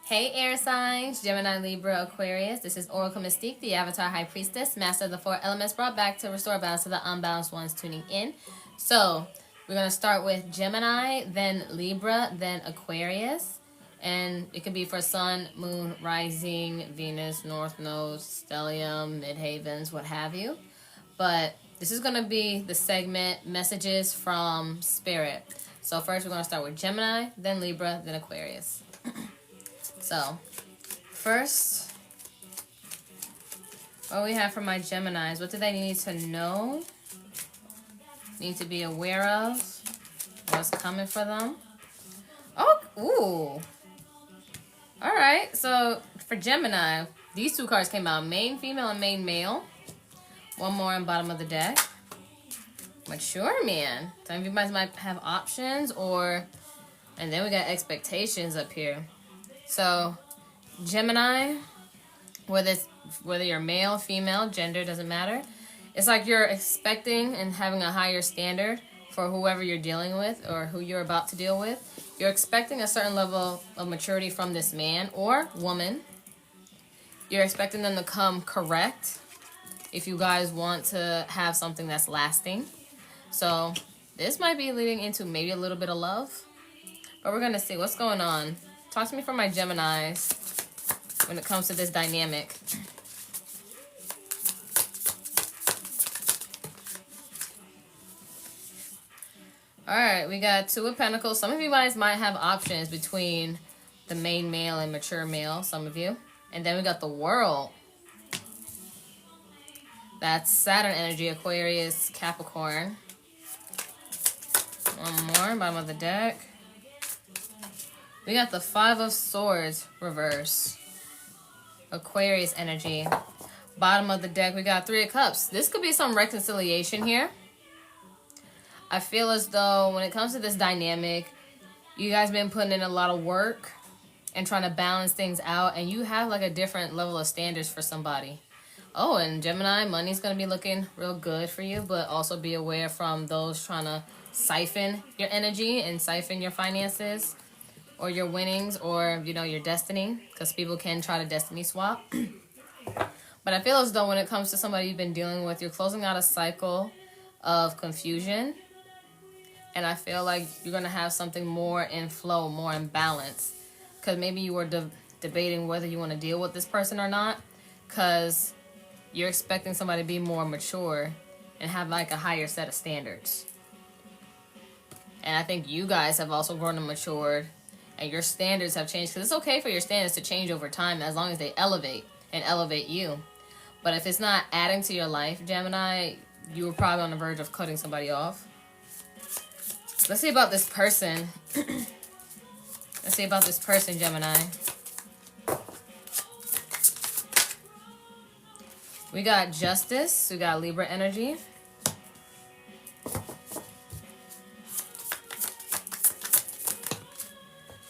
Hey air signs, Gemini, Libra, Aquarius. This is Oracle Mystique, the Avatar High Priestess, Master of the Four Elements, brought back to restore balance to the unbalanced ones tuning in. So, we're going to start with Gemini, then Libra, then Aquarius. And it can be for Sun, Moon, Rising, Venus, North Node, Stellium, Midhavens, what have you. But this is going to be the segment Messages from Spirit. So first we're going to start with Gemini, then Libra, then Aquarius. So, first, what we have for my Geminis, what do they need to know, need to be aware of, what's coming for them? Oh, ooh. Alright, so for Gemini, these two cards came out, main female and main male. One more on bottom of the deck. Mature man. Some of you guys might have options and then we got expectations up here. So, Gemini, whether you're male, female, gender, doesn't matter. It's like you're expecting and having a higher standard for whoever you're dealing with or who you're about to deal with. You're expecting a certain level of maturity from this man or woman. You're expecting them to come correct if you guys want to have something that's lasting. So, this might be leading into maybe a little bit of love. But we're going to see what's going on. Talk to me from my Geminis when it comes to this dynamic. Alright, we got Two of Pentacles. Some of you guys might have options between the main male and mature male, some of you. And then we got the World. That's Saturn energy, Aquarius, Capricorn. One more, bottom of the deck. We got the Five of Swords, reverse. Aquarius energy. Bottom of the deck, we got Three of Cups. This could be some reconciliation here. I feel as though when it comes to this dynamic, you guys been putting in a lot of work and trying to balance things out, and you have like a different level of standards for somebody. Oh, and Gemini, money's going to be looking real good for you, but also be aware from those trying to siphon your energy and siphon your finances or your winnings or, you know, your destiny, because people can try to destiny swap. But I feel as though when it comes to somebody you've been dealing with, you're closing out a cycle of confusion. And I feel like you're going to have something more in flow, more in balance. Because maybe you were debating whether you want to deal with this person or not. Because you're expecting somebody to be more mature and have like a higher set of standards. And I think you guys have also grown and matured. And your standards have changed. Because it's okay for your standards to change over time as long as they elevate and elevate you. But if it's not adding to your life, Gemini, you were probably on the verge of cutting somebody off. Let's see about this person. Let's see about this person, Gemini. We got Justice. We got Libra energy.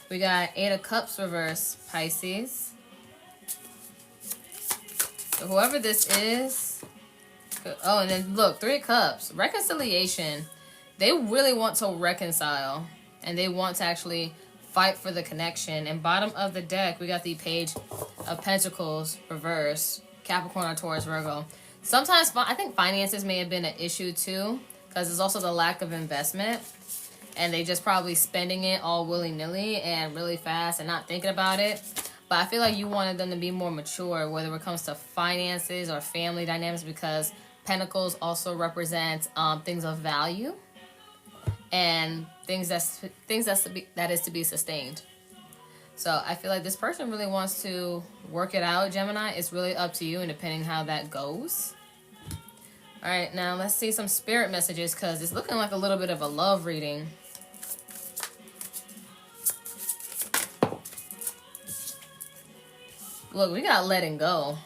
We got Eight of Cups reverse, Pisces. So whoever this is. Oh, and then look, Three of Cups. Reconciliation. They really want to reconcile. And they want to actually fight for the connection. And bottom of the deck, we got the Page of Pentacles reverse. Capricorn or Taurus, Virgo. Sometimes I think finances may have been an issue too. Because there's also the lack of investment. And they just probably spending it all willy-nilly and really fast and not thinking about it. But I feel like you wanted them to be more mature, whether it comes to finances or family dynamics, because Pentacles also represent things of value and things that is to be sustained. So I feel like this person really wants to work it out, Gemini. It's really up to you and depending how that goes. All right, now let's see some spirit messages because it's looking like a little bit of a love reading. Look, we got letting go.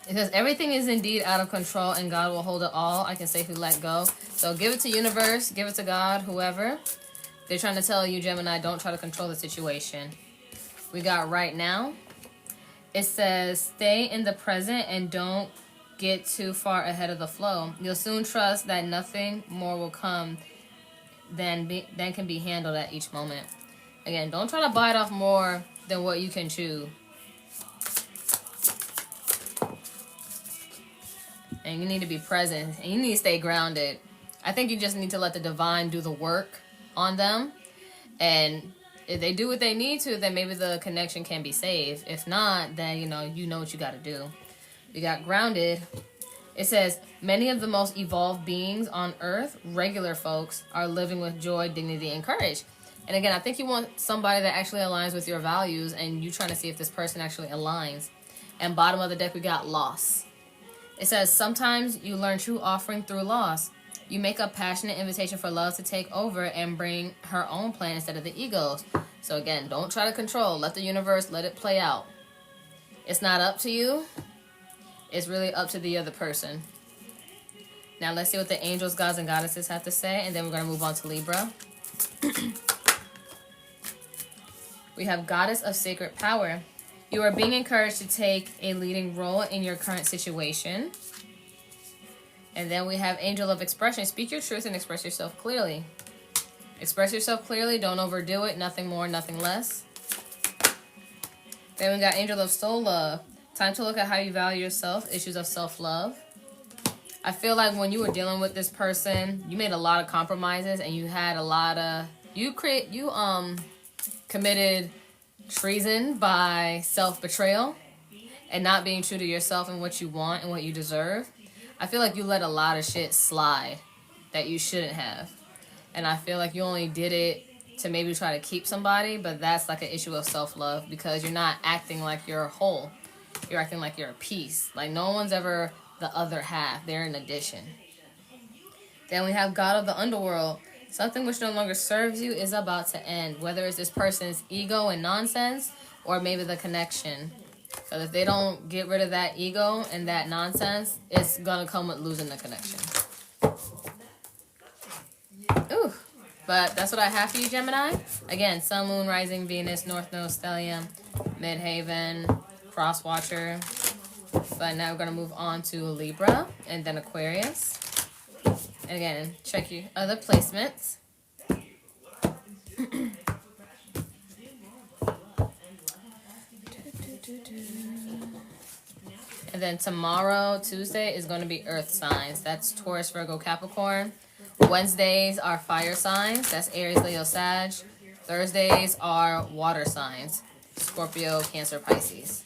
It says everything is indeed out of control and God will hold it all. I can safely let go. So give it to universe, give it to God, whoever. They're trying to tell you, Gemini, don't try to control the situation. We got right now. It says stay in the present and don't get too far ahead of the flow. You'll soon trust that nothing more will come than can be handled at each moment. Again, don't try to bite off more than what you can chew. And you need to be present. And you need to stay grounded. I think you just need to let the divine do the work on them. And if they do what they need to, then maybe the connection can be saved. If not, then you know what you got to do. We got grounded. It says, many of the most evolved beings on earth, regular folks, are living with joy, dignity, and courage. And again, I think you want somebody that actually aligns with your values, and you trying to see if this person actually aligns. And bottom of the deck, we got loss. It says, sometimes you learn true offering through loss. You make a passionate invitation for love to take over and bring her own plan instead of the ego's. So again, don't try to control. Let the universe, let it play out. It's not up to you. It's really up to the other person. Now let's see what the angels, gods, and goddesses have to say, and then we're going to move on to Libra. We have Goddess of Sacred Power. You are being encouraged to take a leading role in your current situation. And then we have Angel of Expression. Speak your truth and express yourself clearly. Express yourself clearly. Don't overdo it. Nothing more, nothing less. Then we got Angel of Soul Love. Time to look at how you value yourself. Issues of self-love. I feel like when you were dealing with this person, you made a lot of compromises and you had a lot of... You committed treason by self-betrayal and not being true to yourself and what you want and what you deserve. I feel like you let a lot of shit slide that you shouldn't have. And I feel like you only did it to maybe try to keep somebody, but that's like an issue of self-love because you're not acting like you're whole. You're acting like you're a piece. Like no one's ever the other half. They're an addition. Then we have God of the Underworld. Something which no longer serves you is about to end. Whether it's this person's ego and nonsense or maybe the connection. Because if they don't get rid of that ego and that nonsense, it's going to come with losing the connection. Ooh. But that's what I have for you, Gemini. Again, Sun, Moon, Rising, Venus, North Node, Stellium, Midhaven, Cross Watcher. But now we're going to move on to Libra and then Aquarius. And again, check your other placements. And then tomorrow, Tuesday, is going to be Earth signs. That's Taurus, Virgo, Capricorn. Wednesdays are fire signs. That's Aries, Leo, Sag. Thursdays are water signs. Scorpio, Cancer, Pisces.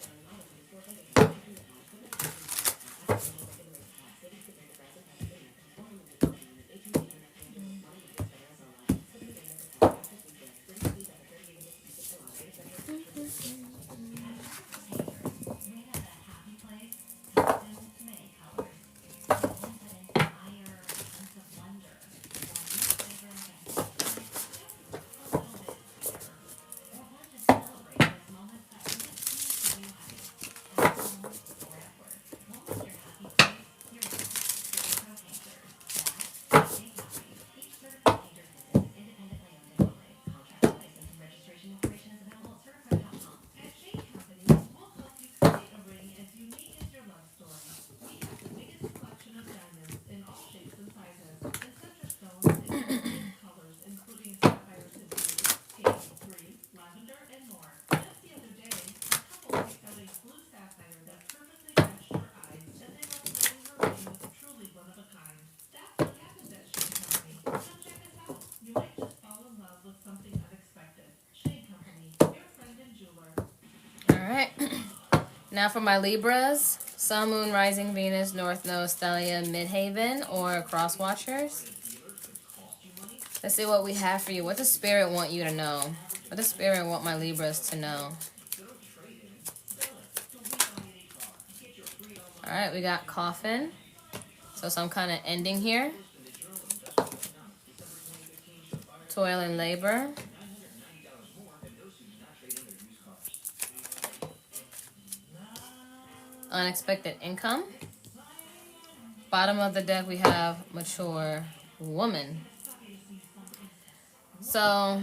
Now for my Libras, Sun, Moon, Rising, Venus, North Node, Stellium, Midhaven, or Cross Watchers. Let's see what we have for you. What does Spirit want you to know? What does Spirit want my Libras to know? Alright, we got Coffin. So some kind of ending here. Toil and labor. Unexpected income. Bottom of the deck, we have mature woman. So,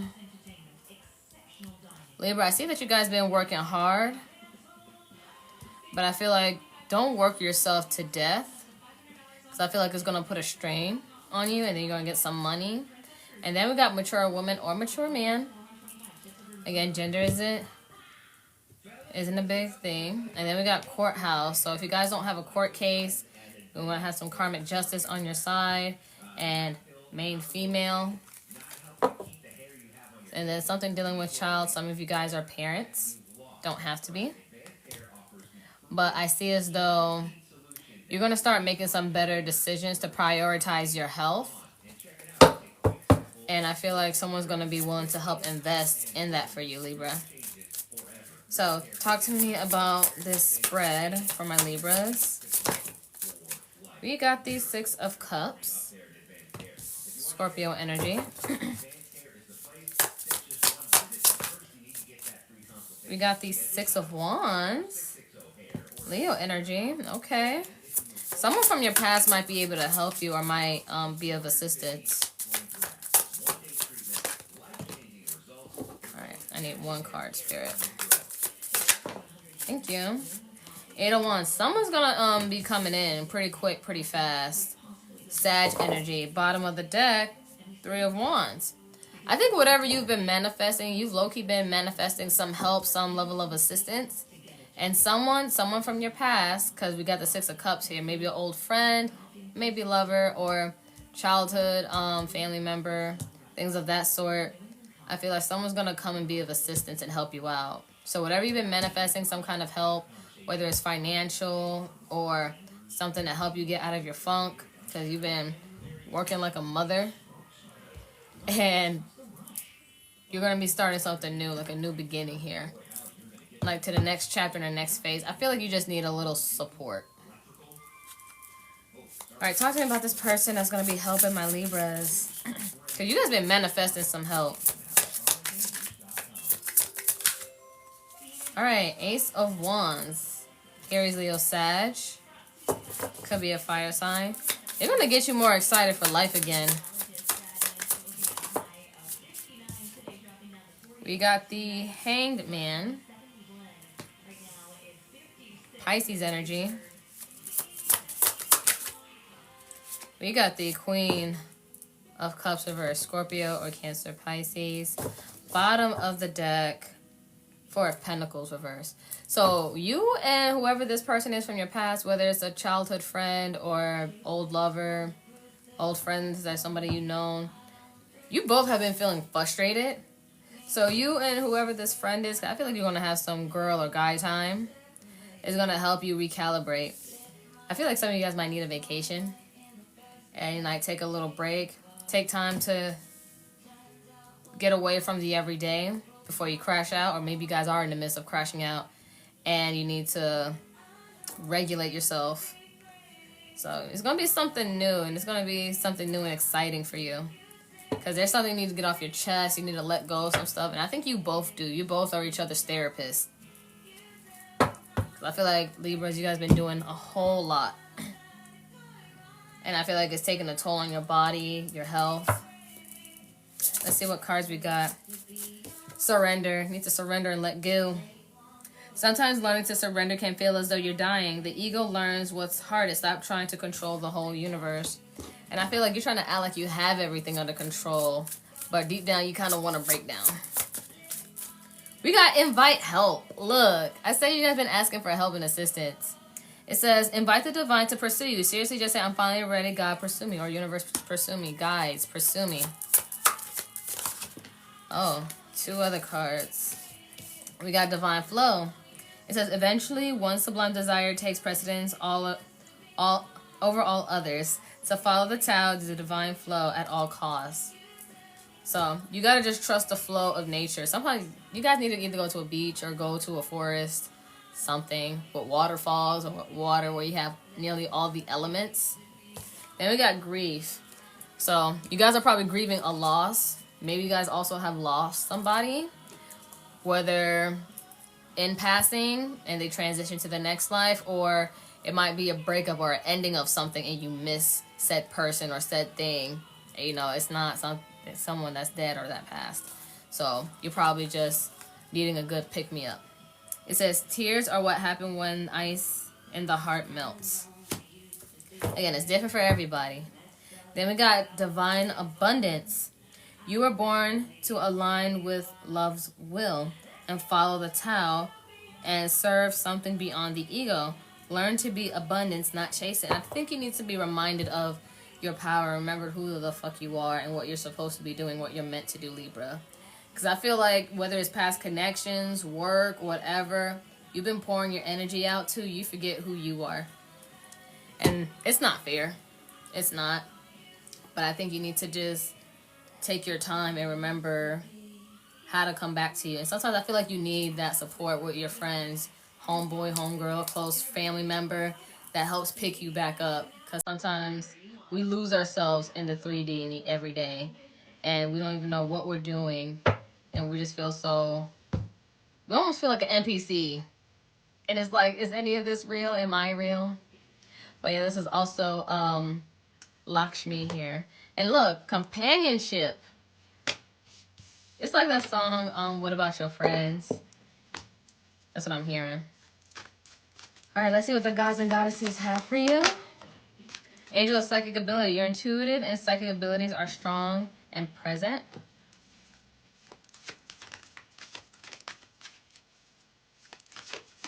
Libra, I see that you guys been working hard, but I feel like don't work yourself to death, because I feel like it's going to put a strain on you, and then you're going to get some money. And then we got mature woman or mature man. Again, gender isn't isn't a big thing. And then we got courthouse. So if you guys don't have a court case, we want to have some karmic justice on your side. And main female. And then something dealing with child. Some of you guys are parents. Don't have to be. But I see as though you're going to start making some better decisions to prioritize your health. And I feel like someone's going to be willing to help invest in that for you, Libra. So, talk to me about this spread for my Libras. We got the 6 of Cups. Scorpio energy. We got the 6 of Wands. Leo energy. Okay. Someone from your past might be able to help you or might be of assistance. Alright, I need 1 card, Spirit. Thank you. 8 of Wands. Someone's gonna be coming in pretty quick, pretty fast. Sag energy. Bottom of the deck, 3 of Wands. I think whatever you've been manifesting, you've low-key been manifesting some help, some level of assistance. And someone from your past, because we got the 6 of Cups here, maybe an old friend, maybe lover, or childhood family member, things of that sort. I feel like someone's going to come and be of assistance and help you out. So whatever you've been manifesting, some kind of help, whether it's financial or something to help you get out of your funk, because you've been working like a mother. And you're going to be starting something new, like a new beginning here. Like to the next chapter and the next phase. I feel like you just need a little support. Alright, talk to me about this person that's going to be helping my Libras. Because you guys been manifesting some help. Alright, Ace of Wands. Aries, Leo, Sag. Could be a fire sign. They're going to get you more excited for life again. We got the Hanged Man. Pisces energy. We got the Queen of Cups reverse. Scorpio or Cancer, Pisces. Bottom of the deck, 4 of Pentacles reverse. So you and whoever this person is from your past, whether it's a childhood friend or old lover, old friends, that somebody you know, you both have been feeling frustrated. So you and whoever this friend is, I feel like you're going to have some girl or guy time. It's going to help you recalibrate. I feel like some of you guys might need a vacation. And like take a little break. Take time to get away from the everyday before you crash out. Or maybe you guys are in the midst of crashing out. And you need to regulate yourself. So it's going to be something new. And it's going to be something new and exciting for you. Because there's something you need to get off your chest. You need to let go of some stuff. And I think you both do. You both are each other's therapists. I feel like, Libras, you guys been doing a whole lot. And I feel like it's taking a toll on your body, your health. Let's see what cards we got. Surrender. You need to surrender and let go. Sometimes learning to surrender can feel as though you're dying. The ego learns what's hardest. Stop trying to control the whole universe. And I feel like you're trying to act like you have everything under control. But deep down, you kind of want to break down. We got invite help. Look, I say you guys been asking for help and assistance. It says, invite the divine to pursue you. Seriously, just say, I'm finally ready. God, pursue me. Or universe, pursue me. Guides, pursue me. Oh, 2 other cards. We got divine flow. It says, eventually, one sublime desire takes precedence over all others. So follow the Tao to the divine flow at all costs. So you gotta just trust the flow of nature. Sometimes you guys need to either go to a beach or go to a forest, something with waterfalls or water where you have nearly all the elements. Then we got grief. So you guys are probably grieving a loss. Maybe you guys also have lost somebody, whether in passing and they transition to the next life, or it might be a breakup or an ending of something and you miss said person or said thing. And, you know, it's not someone that's dead or that passed. So you're probably just needing a good pick-me-up. It says, tears are what happen when ice in the heart melts. Again, it's different for everybody. Then we got divine abundance. You were born to align with love's will and follow the Tao and serve something beyond the ego. Learn to be abundance, not chase it. I think you need to be reminded of your power. Remember who the fuck you are and what you're supposed to be doing, what you're meant to do, Libra. Because I feel like whether it's past connections, work, whatever, you've been pouring your energy out to, you forget who you are. And it's not fair. It's not. But I think you need to just take your time and remember how to come back to you. And sometimes I feel like you need that support with your friends, homeboy, homegirl, close family member that helps pick you back up. Because sometimes we lose ourselves in the 3D every day and we don't even know what we're doing, and we just feel we almost feel like an NPC. And it's like, is any of this real? Am I real? But yeah, this is also Lakshmi here. And look, companionship. It's like that song, What About Your Friends? That's what I'm hearing. Alright, let's see what the gods and goddesses have for you. Angel of psychic ability. Your intuitive and psychic abilities are strong and present.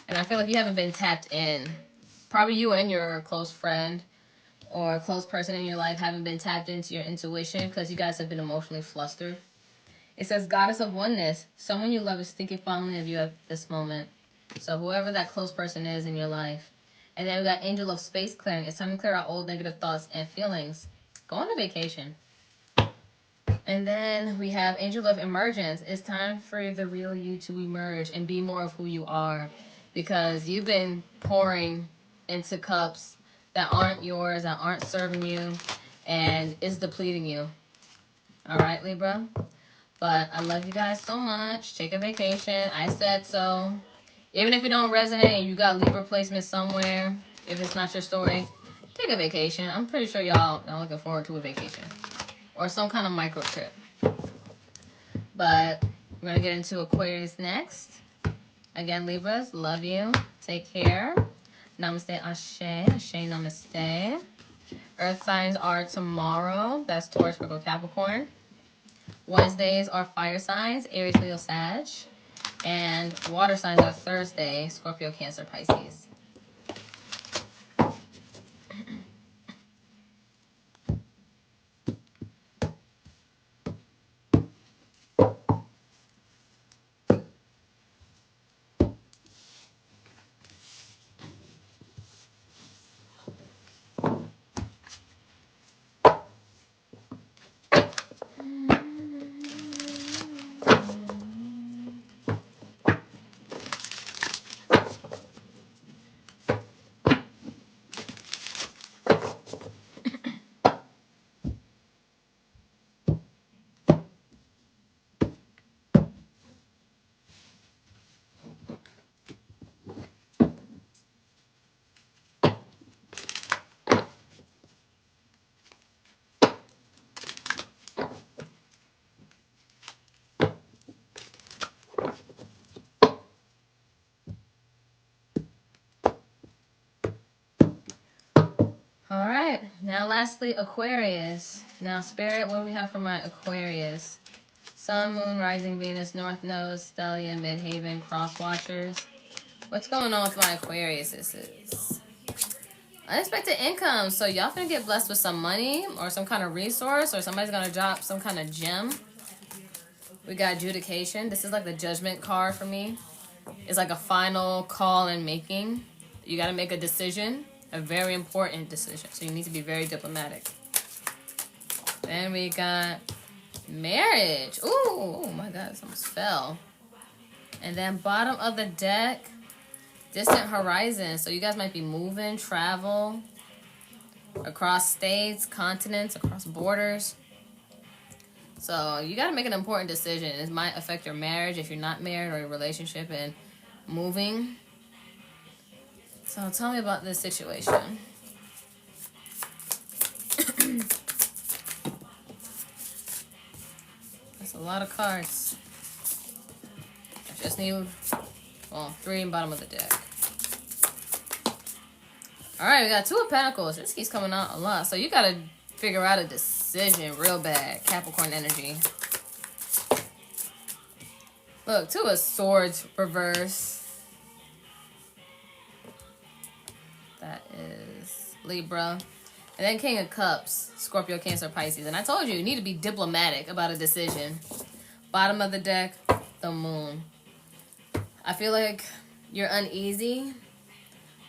And I feel like you haven't been tapped in. Probably you and your close friend or a close person in your life haven't been tapped into your intuition because you guys have been emotionally flustered. It says Goddess of Oneness. Someone you love is thinking fondly of you at this moment. So whoever that close person is in your life. And then we got Angel of Space Clearing. It's time to clear out old negative thoughts and feelings. Go on a vacation. And then we have Angel of Emergence. It's time for the real you to emerge and be more of who you are. Because you've been pouring into cups that aren't yours, that aren't serving you, and it's depleting you. Alright, Libra? But I love you guys so much. Take a vacation. I said so. Even if it don't resonate and you got Libra placement somewhere, if it's not your story, take a vacation. I'm pretty sure y'all are looking forward to a vacation. Or some kind of micro trip. But we're going to get into Aquarius next. Again, Libras, love you. Take care. Namaste, Ashe. Ashe, namaste. Earth signs are tomorrow. That's Taurus, Virgo, Capricorn. Wednesdays are fire signs, Aries, Leo, Sag. And water signs are Thursday, Scorpio, Cancer, Pisces. All right, now lastly, Aquarius. Now, Spirit, what do we have for my Aquarius? Sun, Moon, Rising, Venus, North Node, Stellium, Midhaven, Cross Watchers. What's going on with my Aquarius? This is unexpected income. So y'all gonna get blessed with some money or some kind of resource, or somebody's gonna drop some kind of gem. We got adjudication. This is like the judgment card for me. It's like a final call and making. You gotta make a decision. A very important decision. So you need to be very diplomatic. Then we got marriage. Ooh, oh my God, this almost fell. And then bottom of the deck, distant horizon. So you guys might be moving, travel, across states, continents, across borders. So you got to make an important decision. It might affect your marriage if you're not married, or your relationship and moving. So tell me about this situation. That's a lot of cards. I just need, well, 3 in bottom of the deck. Alright, we got 2 of Pentacles. This keeps coming out a lot. So you got to figure out a decision real bad. Capricorn energy. Look, 2 of Swords reverse. That is Libra. And then King of Cups, Scorpio, Cancer, Pisces. And I told you need to be diplomatic about a decision. Bottom of the deck, the Moon. I feel like you're uneasy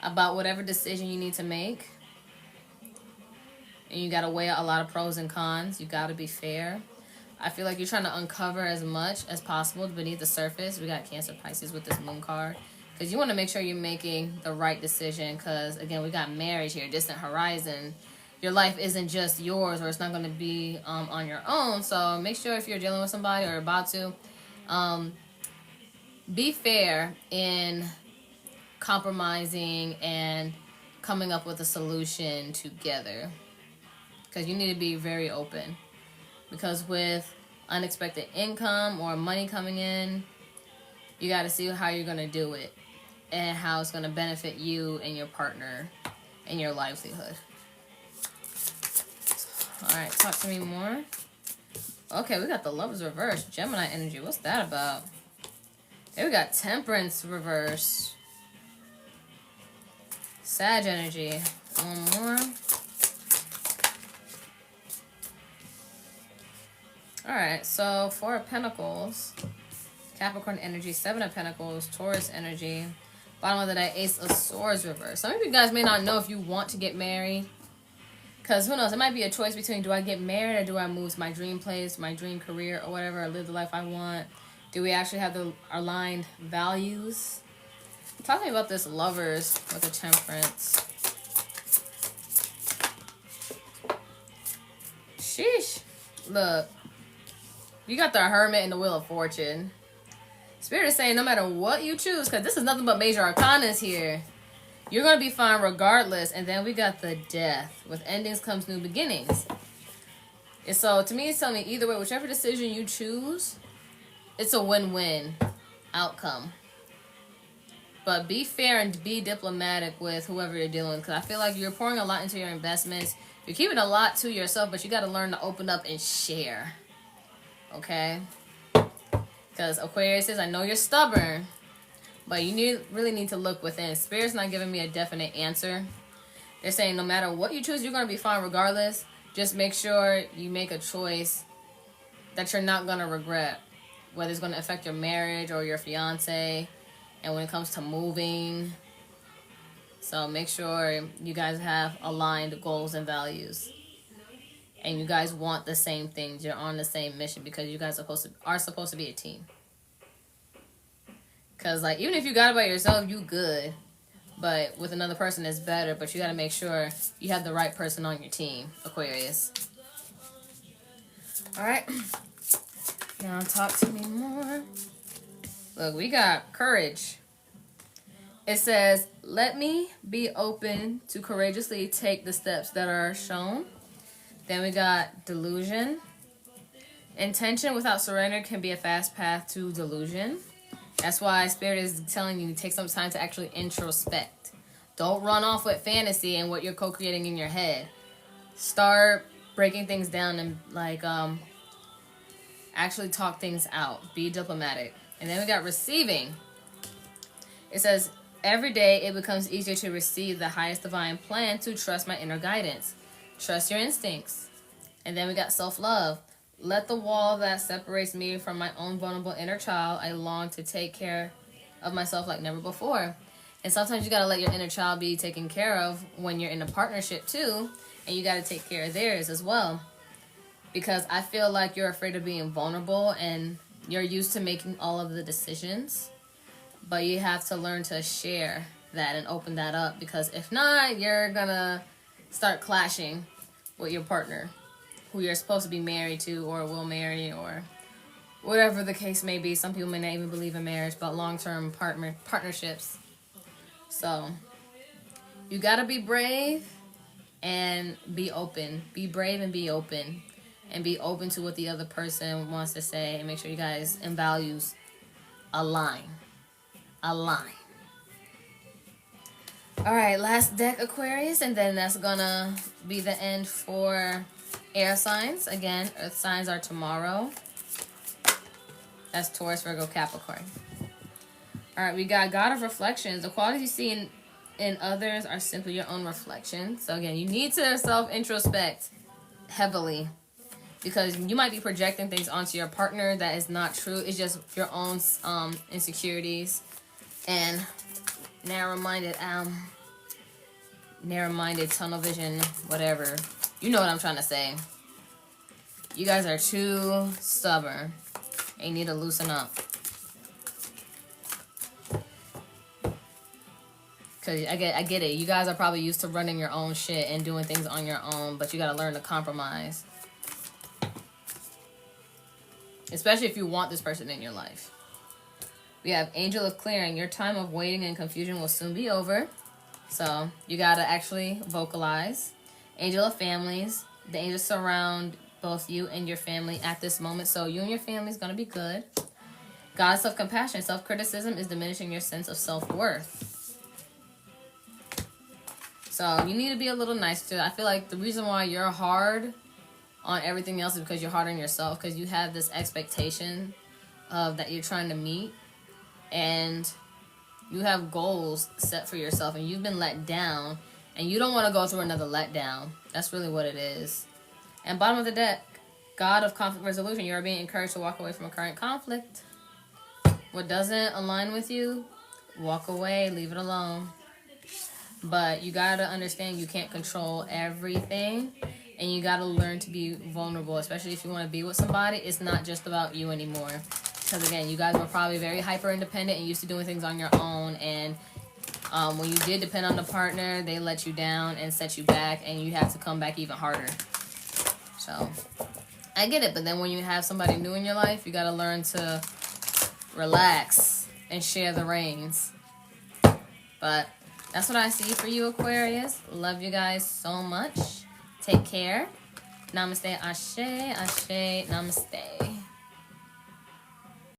about whatever decision you need to make. And you got to weigh out a lot of pros and cons. You got to be fair. I feel like you're trying to uncover as much as possible beneath the surface. We got Cancer, Pisces with this Moon card. Because you want to make sure you're making the right decision. Because, again, we got marriage here, distant horizon. Your life isn't just yours, or it's not going to be on your own. So make sure if you're dealing with somebody or about to, be fair in compromising and coming up with a solution together. Because you need to be very open. Because with unexpected income or money coming in, you got to see how you're going to do it and how it's going to benefit you and your partner and your livelihood. All right, talk to me more. Okay, we got the Lovers reverse, Gemini energy. What's that about? Here we got Temperance reverse, Sag energy. One more. All right, so Four of Pentacles, Capricorn energy, Seven of Pentacles, Taurus energy. Bottom of the deck, Ace of Swords reverse. Some of you guys may not know if you want to get married. Because who knows, it might be a choice between do I get married or do I move to my dream place, my dream career or whatever, or live the life I want. Do we actually have the aligned values? Talk to me about this Lovers with the Temperance. Sheesh. Look, you got the Hermit and the Wheel of Fortune. Spirit is saying no matter what you choose, because this is nothing but major arcanas here, you're going to be fine regardless. And then we got the Death. With endings comes new beginnings. And so to me, it's telling me either way, whichever decision you choose, it's a win-win outcome. But be fair and be diplomatic with whoever you're dealing with. Because I feel like you're pouring a lot into your investments. You're keeping a lot to yourself, but you got to learn to open up and share. Okay? Because Aquarius says, I know you're stubborn, but you really need to look within. Spirit's not giving me a definite answer. They're saying no matter what you choose, you're going to be fine regardless. Just make sure you make a choice that you're not going to regret. Whether it's going to affect your marriage or your fiance. And when it comes to moving. So make sure you guys have aligned goals and values. And you guys want the same things. You're on the same mission because you guys are supposed to be a team. Because, like, even if you got it by yourself, you good. But with another person, it's better. But you got to make sure you have the right person on your team, Aquarius. All right. Now talk to me more. Look, we got Courage. It says, let me be open to courageously take the steps that are shown. Then we got Delusion. Intention without surrender can be a fast path to delusion. That's why Spirit is telling you to take some time to actually introspect. Don't run off with fantasy and what you're co-creating in your head. Start breaking things down and, like, actually talk things out. Be diplomatic. And then we got Receiving. It says, every day it becomes easier to receive the highest divine plan, to trust my inner guidance. Trust your instincts. And then we got Self-Love. Let the wall that separates me from my own vulnerable inner child, I long to take care of myself like never before. And sometimes you got to let your inner child be taken care of when you're in a partnership too. And you got to take care of theirs as well. Because I feel like you're afraid of being vulnerable and you're used to making all of the decisions. But you have to learn to share that and open that up. Because if not, you're going to start clashing with your partner, who you're supposed to be married to or will marry or whatever the case may be. Some people may not even believe in marriage, but long-term partnerships. So you got to be brave and be open. Be brave and be open. And be open to what the other person wants to say. And make sure you guys and values align. Align. All right, last deck, Aquarius. And then that's going to be the end for air signs. Again, earth signs are tomorrow. That's Taurus, Virgo, Capricorn. All right, we got God of Reflections. The qualities you see and others are simply your own reflection. So again, you need to self-introspect heavily, because you might be projecting things onto your partner that is not true. It's just your own insecurities and narrow-minded, tunnel vision, whatever. You know what I'm trying to say. You guys are too stubborn and you need to loosen up. Because I get it. You guys are probably used to running your own shit and doing things on your own, but you got to learn to compromise. Especially if you want this person in your life. We have Angel of Clearing. Your time of waiting and confusion will soon be over. So you got to actually vocalize. Angel of Families. The angels surround both you and your family at this moment. So you and your family is going to be good. Goddess of Compassion. Self-criticism is diminishing your sense of self-worth. So you need to be a little nicer. I feel like the reason why you're hard on everything else is because you're hard on yourself, because you have this expectation of that you're trying to meet, and you have goals set for yourself, and you've been let down, and you don't want to go through another letdown. That's really what it is. And bottom of the deck, God of Conflict Resolution. You are being encouraged to walk away from a current conflict. What doesn't align with you, walk away, leave it alone. But you gotta understand you can't control everything, and you gotta learn to be vulnerable, especially if you want to be with somebody. It's not just about you anymore, because again, you guys were probably very hyper independent and used to doing things on your own, and when you did depend on the partner, they let you down and set you back, and you have to come back even harder. So I get it, but then when you have somebody new in your life, you gotta learn to relax and share the reins. But that's what I see for you, Aquarius. Love you guys so much. Take care. Namaste, ashe, ashe, namaste.